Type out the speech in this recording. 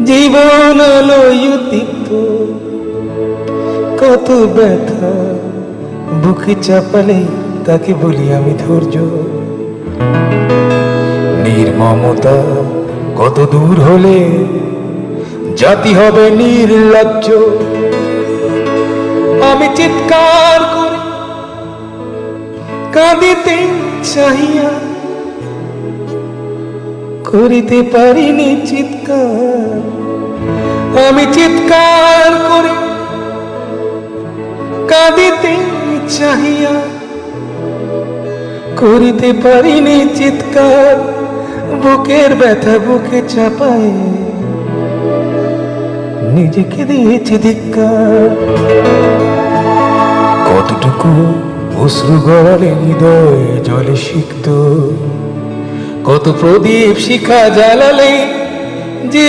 জীবন লয়ুতিক্ত, কত ব্যথা বুকে চাপালে তাকে বলি আমি ধৈর্য। নির্মমতা কত দূর হলে জাতি হবে নির্লজ্জ। আমি চিৎকার করে কাঁদিতে চাহিয়া করিতে পারিনি চিৎকার। আমি চিৎকার করে কাঁদিতে চাহিয়া করিতে পারিনি চিৎকার। বুকের ব্যথা বুকে চাপায় নিজেকে দিয়েছি ধিক্কার। কতটুকু অশ্রু গড়ালে হৃদয় জলে সিক্ত, কত প্রদীপ শিখা জ্বালালে জীবন